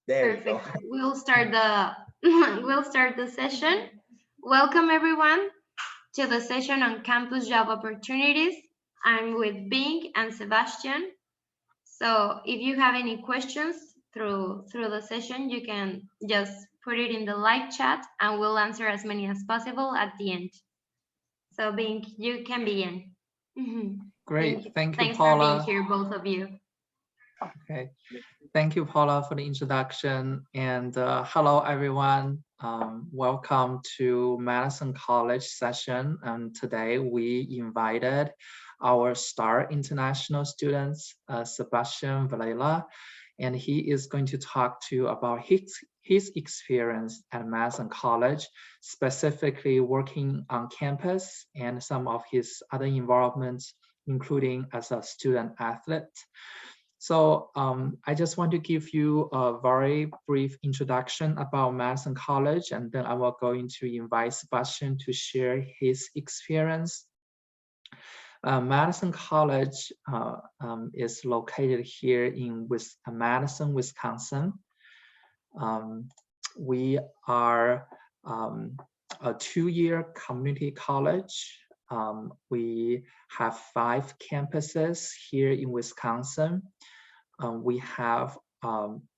There you go. Perfect. We'll start the we'll start the session. Welcome everyone to the session on campus job opportunities. I'm with Bing and Sebastian. So if you have any questions through the session, you can just put it in the live chat and we'll answer as many as possible at the end. So Bing, you can begin. Great. Thank you, Thanks for being Paula. here, both of you. Okay. Thank you, Paula, for the introduction. And hello, everyone. Welcome to Madison College session. And today we invited our star international students, Sebastian Varela, and he is going to talk to you about his experience at Madison College, specifically working on campus and some of his other involvements, including as a student athlete. So I just want to give you a very brief introduction about Madison College, and then I will going to invite Sebastian to share his experience. Madison College is located here in Madison, Wisconsin. We are a two-year community college. We have 5 campuses here in Wisconsin. We have,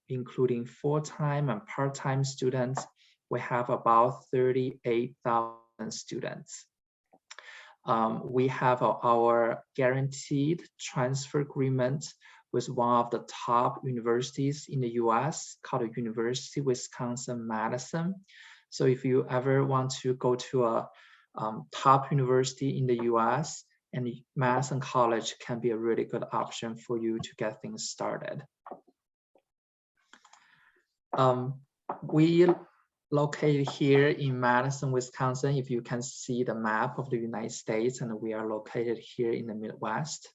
including full-time and part-time students, we have about 38,000 students. We have our guaranteed transfer agreement with one of the top universities in the US called University of Wisconsin-Madison. So if you ever want to go to a top university in the US, and Madison College can be a really good option for you to get things started. We located here in Madison, Wisconsin, if you can see the map of the United States, and we are located here in the Midwest.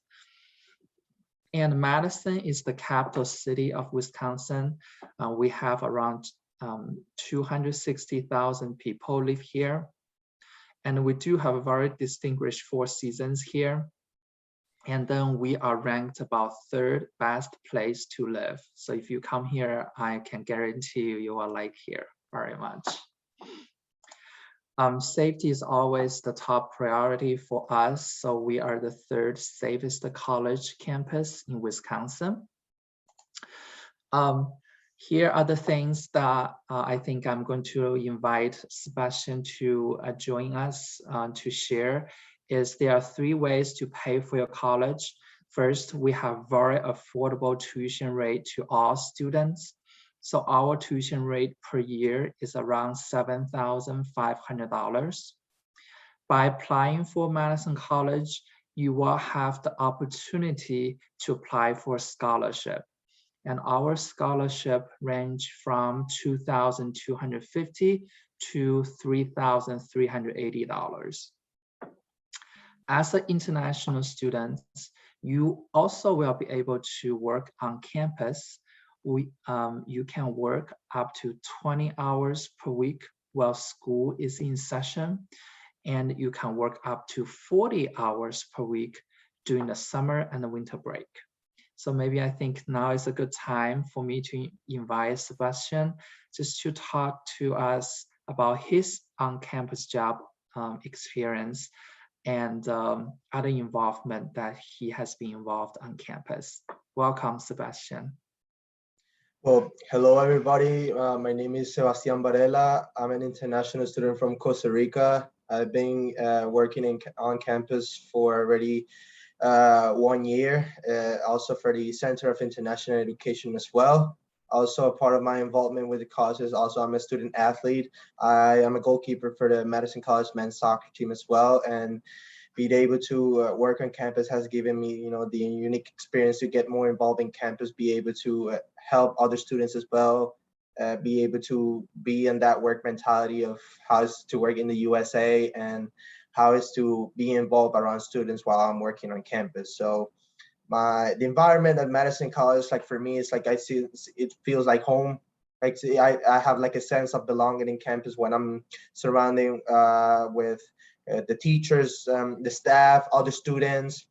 And Madison is the capital city of Wisconsin. We have around 260,000 people live here. And we do have a very distinguished 4 seasons here. And then we are ranked about 3rd best place to live. So if you come here, I can guarantee you will like here very much. Safety is always the top priority for us. So we are the 3rd safest college campus in Wisconsin. Here are the things that I think I'm going to invite Sebastian to join us to share. Is there are 3 ways to pay for your college. First, we have very affordable tuition rate to all students. So our tuition rate per year is around $7,500. By applying for Madison College, you will have the opportunity to apply for a scholarship. And our scholarship range from $2,250 to $3,380. As an international student, you also will be able to work on campus. You can work up to 20 hours per week while school is in session, and you can work up to 40 hours per week during the summer and the winter break. So maybe I think now is a good time for me to invite Sebastian just to talk to us about his on-campus job experience and other involvement that he has been involved on campus. Welcome, Sebastian. Well, hello everybody. My name is Sebastian Varela. I'm an international student from Costa Rica. I've been working on campus for already 1 year, also for the Center of International Education as well. Also, a part of my involvement with the cause is also I'm a student athlete. I am a goalkeeper for the Madison College men's soccer team as well, and being able to work on campus has given me, the unique experience to get more involved in campus, be able to help other students as well, be able to be in that work mentality of how it's to work in the USA and how it's to be involved around students while I'm working on campus. So the environment at Madison College, like for me, it's like I see it feels like home. Like I have like a sense of belonging in campus when I'm surrounding with the teachers, the staff, other students.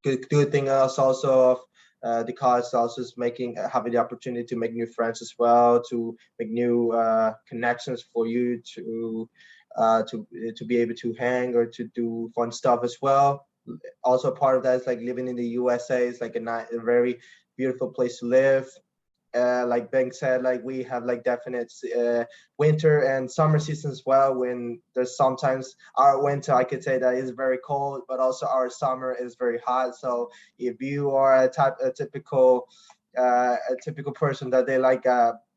Good thing else also of the college also is having the opportunity to make new friends as well, to make new connections for you to be able to hang or to do fun stuff as well. Also, part of that is like living in the USA is like a very beautiful place to live. Like Ben said, like we have like definite winter and summer season as well. When there's sometimes our winter, I could say that is very cold, but also our summer is very hot. So if you are a typical person that they like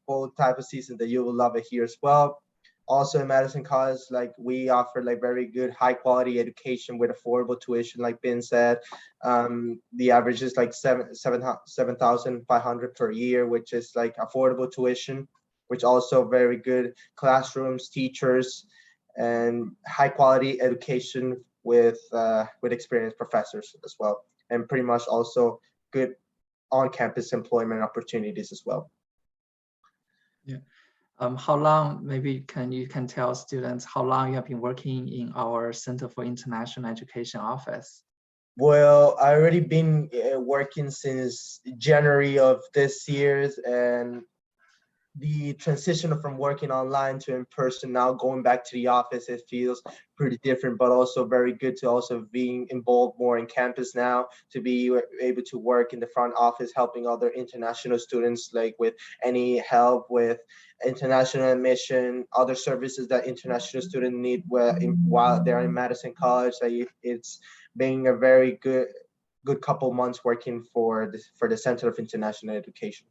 both type of season, that you will love it here as well. Also in Madison College, like we offer like very good high quality education with affordable tuition, like Ben said. The average is like 7,500 per year, which is like affordable tuition, which also very good classrooms, teachers, and high quality education with experienced professors as well, and pretty much also good on-campus employment opportunities as well. Yeah. How long, maybe you can tell students how long you have been working in our Center for International Education office? Well, I already been working since January of this year, and the transition from working online to in person, now going back to the office, it feels pretty different, but also very good to also being involved more in campus now, to be able to work in the front office, helping other international students, like with any help with international admission, other services that international students need while they're in Madison College. Like it's being a very good couple months working for the Center of International Education.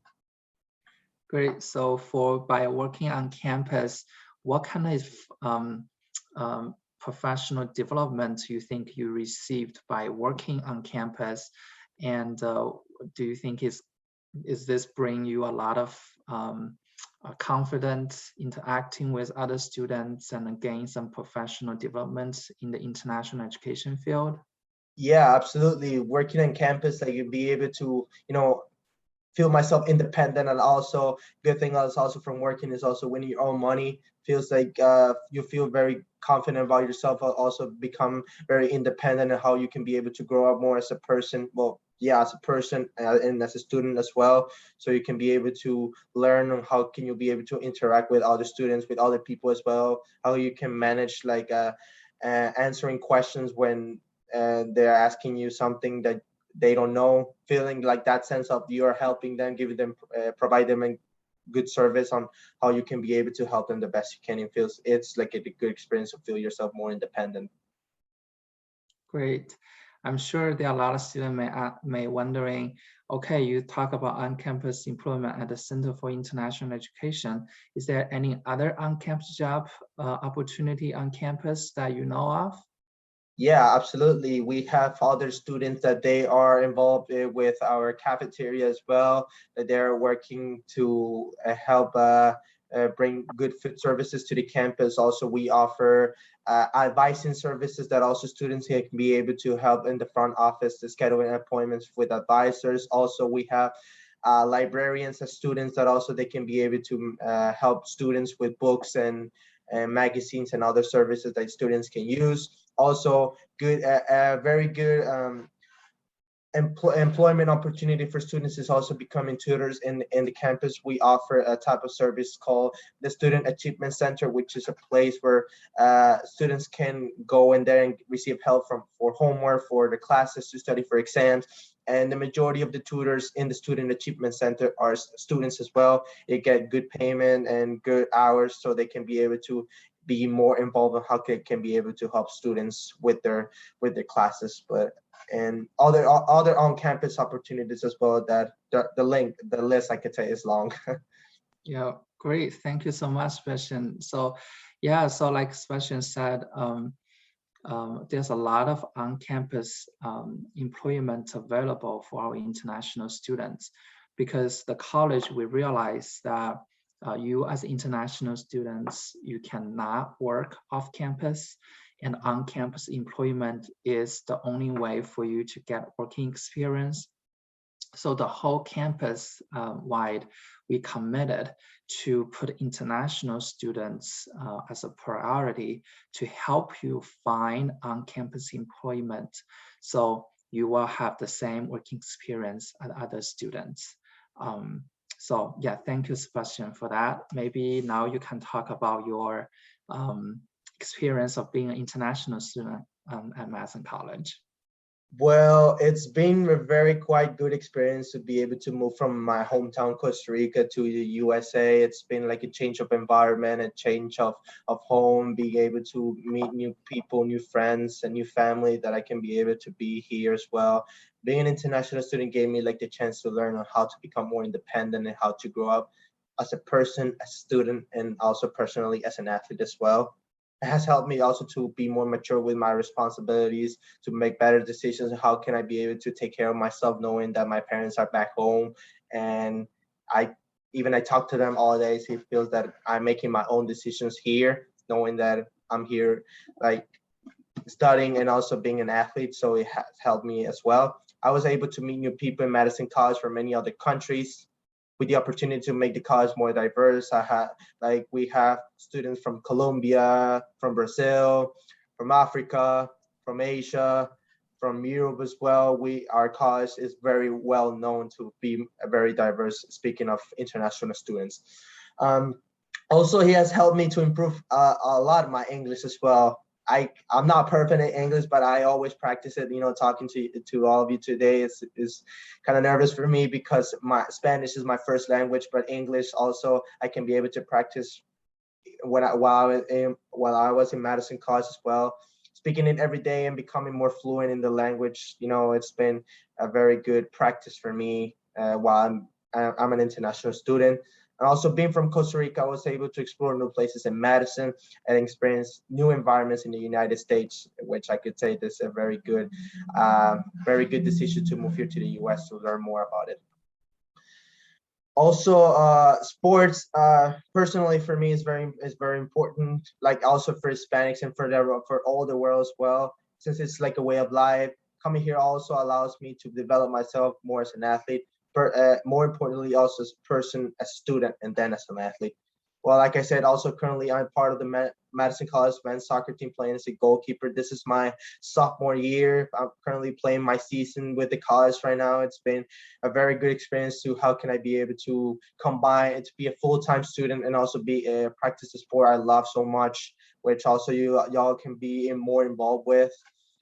Great. So by working on campus, what kind of professional development you think you received by working on campus? And do you think is this bring you a lot of confidence interacting with other students and gain some professional development in the international education field? Yeah, absolutely. Working on campus, like you'd be able to, feel myself independent, and also good thing is also from working is also winning your own money. Feels like you feel very confident about yourself, also become very independent, and how you can be able to grow up more as a person. Well, yeah, as a person and as a student as well. So you can be able to learn on how can you be able to interact with other students, with other people as well. How you can manage like answering questions when they're asking you something that they don't know, feeling like that sense of you're helping them, giving them, provide them a good service on how you can be able to help them the best you can. It's like a good experience to feel yourself more independent. Great. I'm sure there are a lot of students may wondering, okay, you talk about on-campus employment at the Center for International Education. Is there any other on-campus job opportunity on campus that you know of? Yeah, absolutely. We have other students that they are involved with our cafeteria as well, that they're working to help bring good food services to the campus. Also, we offer advising services that also students here can be able to help in the front office to scheduling appointments with advisors. Also, we have librarians as students that also they can be able to help students with books and magazines and other services that students can use. Also, very good employment opportunity for students is also becoming tutors in the campus. We offer a type of service called the Student Achievement Center, which is a place where students can go in there and receive help for homework, for the classes, to study for exams. And the majority of the tutors in the Student Achievement Center are students as well. They get good payment and good hours, so they can be able to be more involved in how they can be able to help students with their classes. And other on-campus opportunities as well, that the list I could say is long. Yeah, great. Thank you so much, Sebastian. So yeah, so like Sebastian said, there's a lot of on-campus employment available for our international students, because the college, we realize that you as international students, you cannot work off campus, and on-campus employment is the only way for you to get working experience. So the whole campus wide, we committed to put international students as a priority to help you find on-campus employment. So you will have the same working experience as other students. So yeah, thank you, Sebastian, for that. Maybe now you can talk about your experience of being an international student at Madison College. Well, it's been a very quite good experience to be able to move from my hometown, Costa Rica, to the USA. It's been like a change of environment, a change of home, being able to meet new people, new friends, and new family that I can be able to be here as well. Being an international student gave me like the chance to learn on how to become more independent and how to grow up as a person, as a student, and also personally as an athlete as well. It has helped me also to be more mature with my responsibilities, to make better decisions. How can I be able to take care of myself, knowing that my parents are back home, and I talk to them all day. So it feels that I'm making my own decisions here, knowing that I'm here, like studying and also being an athlete. So it has helped me as well. I was able to meet new people in Madison College from many other countries, with the opportunity to make the college more diverse. We have students from Colombia, from Brazil, from Africa, from Asia, from Europe as well. Our college is very well known to be very diverse, speaking of international students. Also, he has helped me to improve a lot of my English as well. I'm not perfect in English, but I always practice it. Talking to all of you today is kind of nervous for me because my Spanish is my first language, but English also I can be able to practice while I was in Madison College as well. Speaking it every day and becoming more fluent in the language, it's been a very good practice for me while I'm an international student. And also being from Costa Rica, I was able to explore new places in Madison and experience new environments in the United States, which I could say this is a very good decision to move here to the US to learn more about it. Also, sports personally for me is very important. Like also for Hispanics and for all the world as well, since it's like a way of life. Coming here also allows me to develop myself more as an athlete. More importantly, also as a person, as a student, and then as an athlete. Well, like I said, also currently I'm part of the Madison College men's soccer team playing as a goalkeeper. This is my sophomore year. I'm currently playing my season with the college right now. It's been a very good experience to how can I be able to combine and to be a full-time student and also practice the sport I love so much, which also y'all can be more involved with.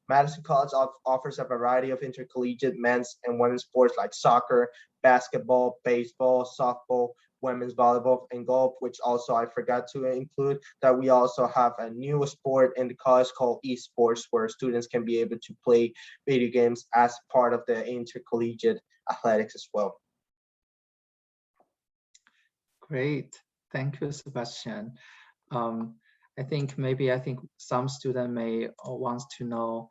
Madison College offers a variety of intercollegiate men's and women's sports like soccer, basketball, baseball, softball, women's volleyball, and golf, which also I forgot to include that we also have a new sport in the college called esports, where students can be able to play video games as part of the intercollegiate athletics as well. Great, thank you, Sebastian. I think some student may want to know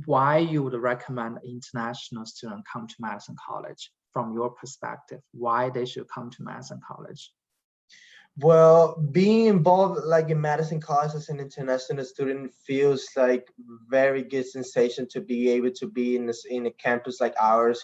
why you would recommend international student come to Madison College from your perspective, why they should come to Madison College. Well, being involved like in Madison College as an international student feels like very good sensation to be able to be in a campus like ours,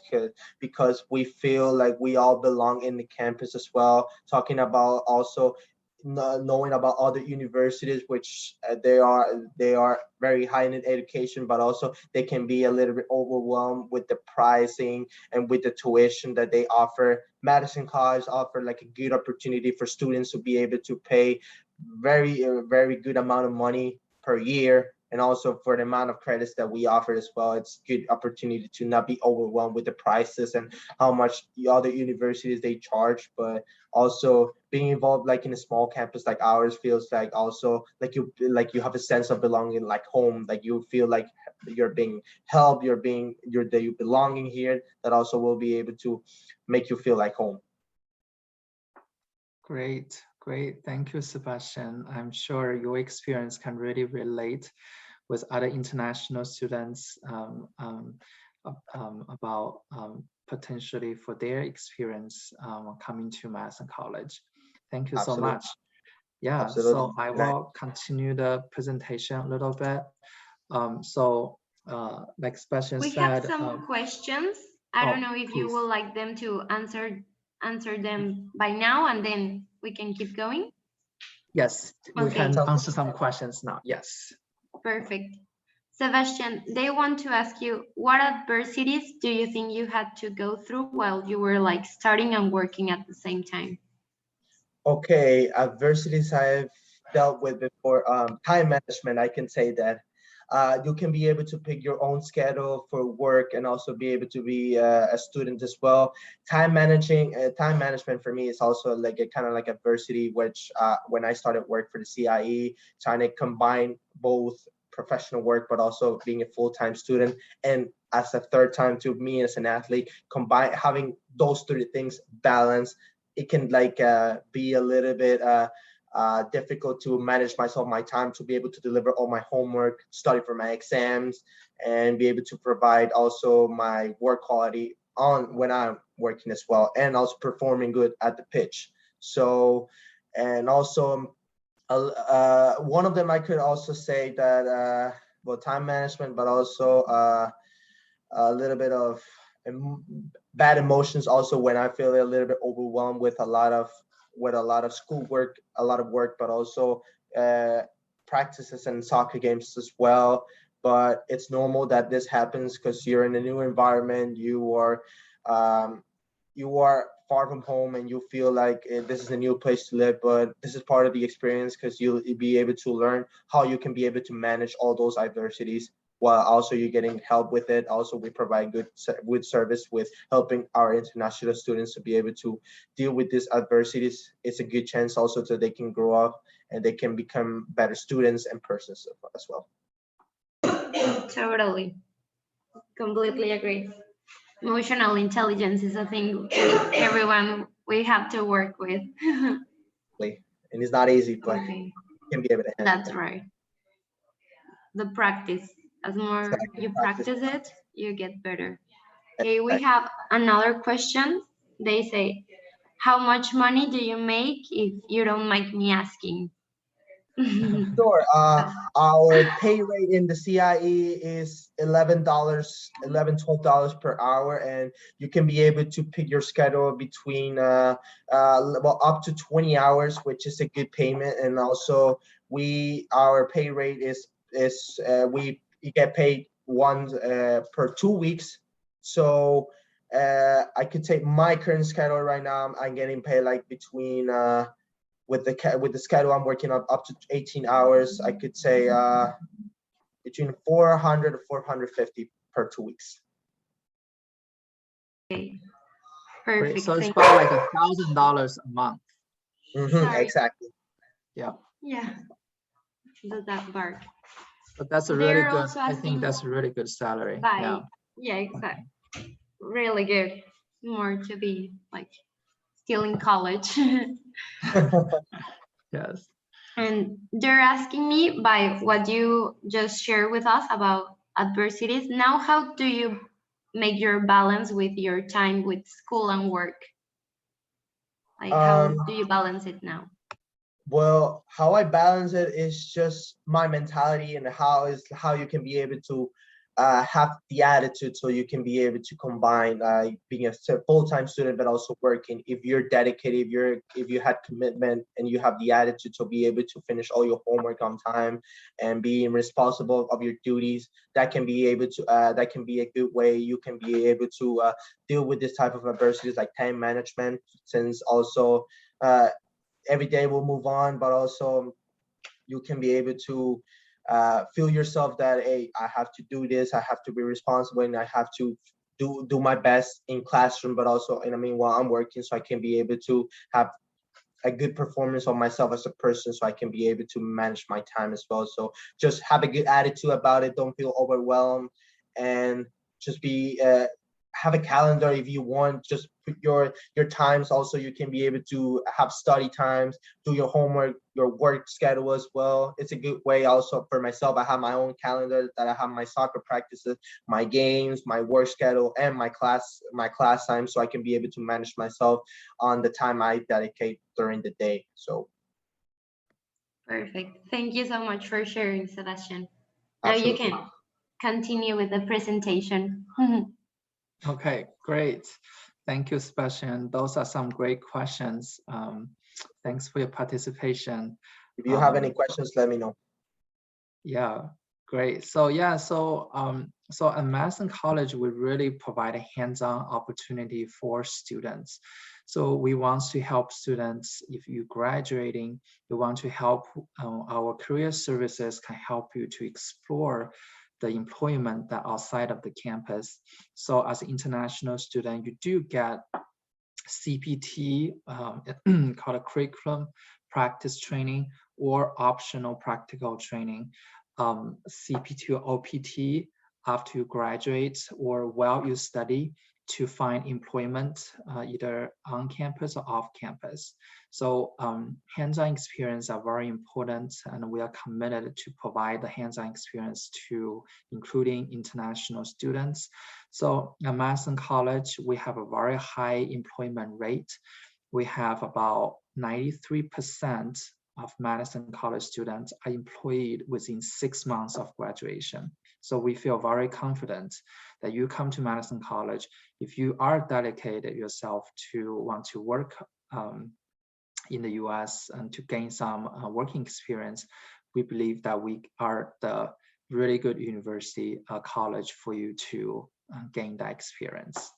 because we feel like we all belong in the campus as well. Talking about also knowing about other universities, which they are very high in education, but also they can be a little bit overwhelmed with the pricing and with the tuition that they offer. Madison College offer like a good opportunity for students to be able to pay very good amount of money per year, and also for the amount of credits that we offer as well. It's good opportunity to not be overwhelmed with the prices and how much the other universities they charge, but also being involved like in a small campus like ours feels like also like you have a sense of belonging, like home, like you feel like you're being helped, you're belonging here. That also will be able to make you feel like home. Great. Thank you, Sebastian. I'm sure your experience can really relate with other international students about potentially for their experience coming to Madison College. Thank you Absolutely. so much. Yeah, Absolutely. So I will continue the presentation a little bit. Like Sebastian said, we have some questions. I don't know if please. you would like them to answer them by now, and then we can keep going. Yes, we Okay. can answer some questions now. Yes. Perfect. Sebastian, they want to ask you, what adversities do you think you had to go through while you were like starting and working at the same time? Okay, adversities I've dealt with before. Time management, I can say that. You can be able to pick your own schedule for work and also be able to be a student as well. Time management for me is also like a kind of like adversity, which when I started work for the CIE, trying to combine both professional work, but also being a full-time student. And as a third time to me as an athlete, combine having those three things balanced, it can like be a little bit difficult to manage my time to be able to deliver all my homework, study for my exams, and be able to provide also my work quality on when I'm working as well, and also performing good at the pitch. So, and also one of them I could also say that well, time management, but also a little bit of bad emotions also when I feel a little bit overwhelmed with a lot of schoolwork, a lot of work, but also practices and soccer games as well. But it's normal that this happens because you're in a new environment. You are far from home and you feel like this is a new place to live, but this is part of the experience because you'll be able to learn how you can be able to manage all those adversities while also you're getting help with it. Also, we provide good service with helping our international students to be able to deal with these adversities. It's a good chance also so they can grow up and they can become better students and persons as well. Totally. Completely agree. Emotional intelligence is a thing everyone we have to work with. And it's not easy, but Okay. you can be able to handle That's it. right. The practice. As more Exactly. you practice it, you get better. Okay, we have another question. They say, how much money do you make if you don't mind me asking? Sure. Our pay rate in the CIE is $12 per hour, and you can be able to pick your schedule between well, up to 20 hours, which is a good payment. And also our pay rate is we get paid once per 2 weeks. So I could take my current schedule right now. I'm getting paid like between with the schedule I'm working on up to 18 hours, I could say between 400 to 450 per 2 weeks. Okay, Great. perfect. So it's Thank about like $1,000 a month. Sorry. Exactly. Yeah. Yeah, that part. But that's a They're really good, also I think asking that's a really good salary. by, Yeah. exactly. Really good. More to be like still in college. Yes. And they're asking me by what you just shared with us about adversities. Now, how do you make your balance with your time with school and work? Like, how do you balance it now? Well, how I balance it is just my mentality and how you can be able to have the attitude so you can be able to combine being a full-time student but also working. If you're dedicated, if you had commitment and you have the attitude to be able to finish all your homework on time and being responsible of your duties, that can be a good way you can be able to deal with this type of adversities like time management, since also every day will move on, but also you can be able to feel yourself that, hey, I have to do this, I have to be responsible, and I have to do my best in classroom, but also, and I mean, while I'm working, so I can be able to have a good performance on myself as a person, so I can be able to manage my time as well. So just have a good attitude about it. Don't feel overwhelmed, and just be have a calendar if you want. Just put your times. Also, you can be able to have study times, do your homework, your work schedule as well. It's a good way. Also for myself, I have my own calendar that I have my soccer practices, my games, my work schedule, and my class time, so I can be able to manage myself on the time I dedicate during the day. So Perfect. Thank you so much for sharing, Sebastian. Now absolutely. you can continue with the presentation. Okay, great. Thank you, Sebastian. Those are some great questions. Thanks for your participation. If you have any questions, let me know. Yeah, Great. So yeah, so at Madison College, we really provide a hands-on opportunity for students. So we want to help students. If you're graduating, we want to help. Our career services can help you to explore the employment that outside of the campus. So as an international student, you do get CPT, called a curriculum practice training, or optional practical training, CPT or OPT after you graduate or while you study to find employment either on campus or off campus. So hands-on experience are very important, and we are committed to provide the hands-on experience to including international students. So at Madison College, we have a very high employment rate. We have about 93% of Madison College students are employed within 6 months of graduation. So we feel very confident that you come to Madison College, if you are dedicated yourself to want to work in the US and to gain some working experience, we believe that we are the really good university college for you to gain that experience.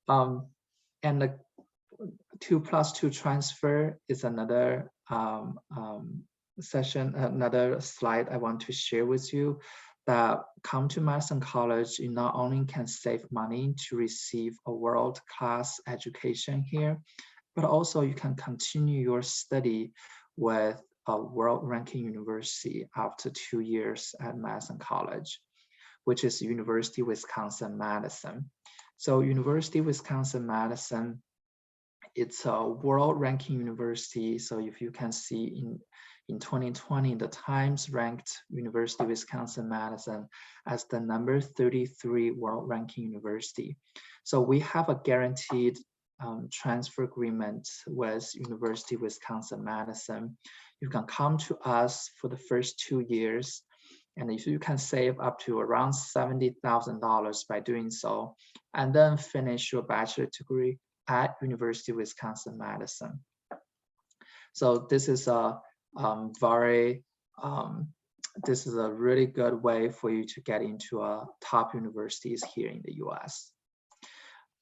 And the 2+2 transfer is another session, another slide I want to share with you. That come to Madison College, you not only can save money to receive a world-class education here, but also you can continue your study with a world-ranking university after 2 years at Madison College, which is University of Wisconsin-Madison. So University of Wisconsin-Madison, it's a world-ranking university. So if you can see in 2020, the Times ranked University of Wisconsin-Madison as the number 33 world-ranking university. So we have a guaranteed transfer agreement with University of Wisconsin-Madison. You can come to us for the first 2 years, and if you can save up to around $70,000 by doing so, and then finish your bachelor degree at University of Wisconsin-Madison. So this is a this is a really good way for you to get into top universities here in the US.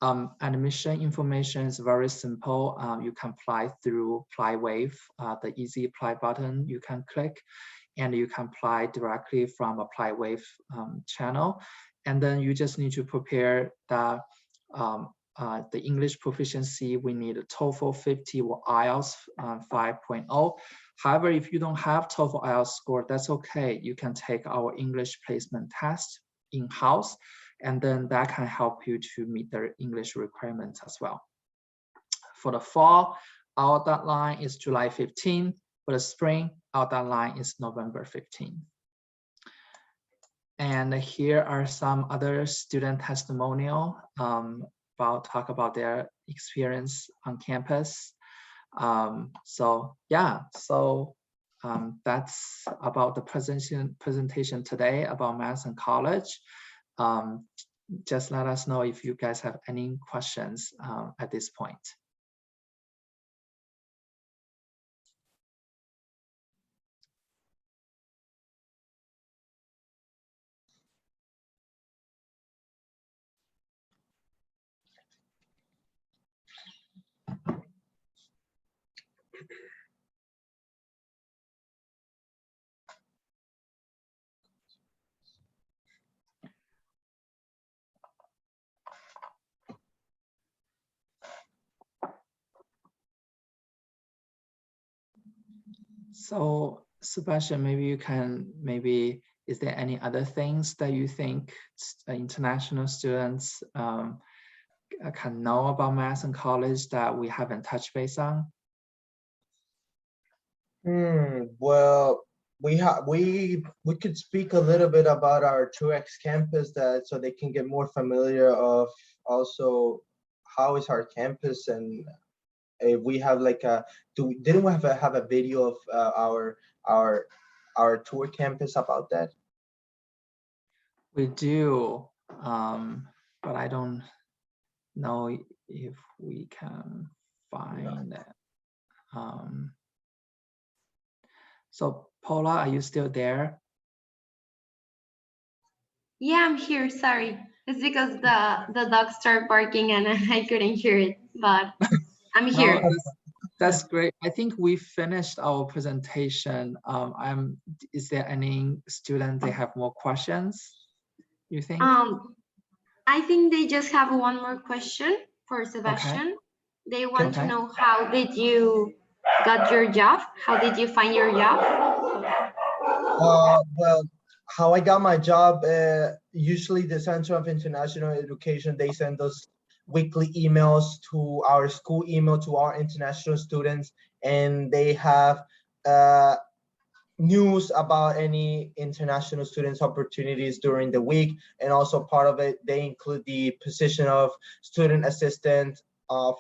Admission information is very simple. You can apply through ApplyWave, the easy apply button you can click, and you can apply directly from ApplyWave channel. And then you just need to prepare the English proficiency. We need a TOEFL 50 or IELTS 5.0. However, if you don't have TOEFL IELTS score, that's okay. You can take our English placement test in-house, and then that can help you to meet their English requirements as well. For the fall, our deadline is July 15. For the spring, our deadline is November 15. And here are some other student testimonial talk about their experience on campus. So that's about the presentation today about Madison College. Just let us know if you guys have any questions at this point. So Sebastian, maybe you can, is there any other things that you think international students can know about Madison College that we haven't touched base on? Well, we could speak a little bit about our 2X campus, that so they can get more familiar of also how is our campus, and if we have like didn't we have a video of our tour campus about that? We do, but I don't know if we can find it. So Paula, are you still there? Yeah, I'm here. Sorry. It's because the dog started barking and I couldn't hear it, but I'm No, here. that's great. I think we finished our presentation. Is there any student they have more questions, you think? I think they just have one more question for Sebastian. They want to Okay. know, how did you got your job? How did you find your job? Well, how I got my job, usually the Center of International Education, they send us weekly emails to our school email to our international students, and they have news about any international students opportunities during the week. And also part of it, they include the position of student assistant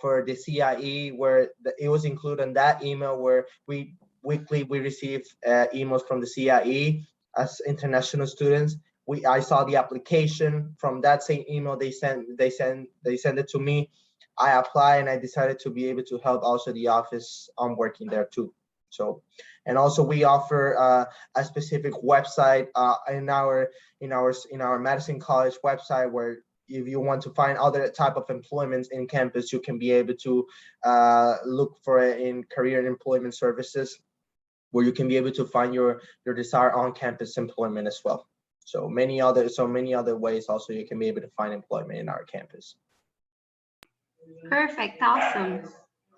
for the CIE, where it was included in that email, where we receive emails from the CIE as international students. I saw the application from that same email they sent it to me. I applied and I decided to be able to help also the office. I'm working there too. So, and also we offer a specific website in our Madison College website, where if you want to find other type of employments in campus, you can be able to look for it in career and employment services, where you can be able to find your desired on-campus employment as well. So many other ways also you can be able to find employment in our campus. Perfect. Awesome.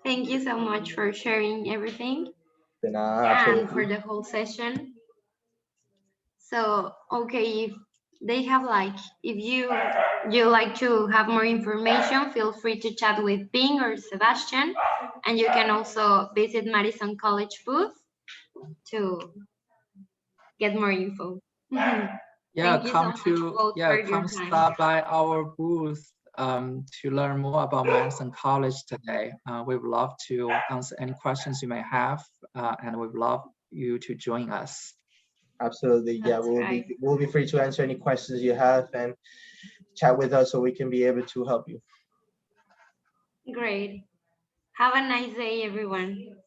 Thank you so much for sharing everything and Absolutely. for the whole session. So, okay, if they have if you like to have more information, feel free to chat with Bing or Sebastian, and you can also visit Madison College booth to get more info. Yeah, Thank you so much both for your come time. stop by our booth to learn more about Madison College today. We would love to answer any questions you may have, and we would love you to join us. Absolutely. Yeah, we'll be free to answer any questions you have and chat with us so we can be able to help you. Great. Have a nice day, everyone.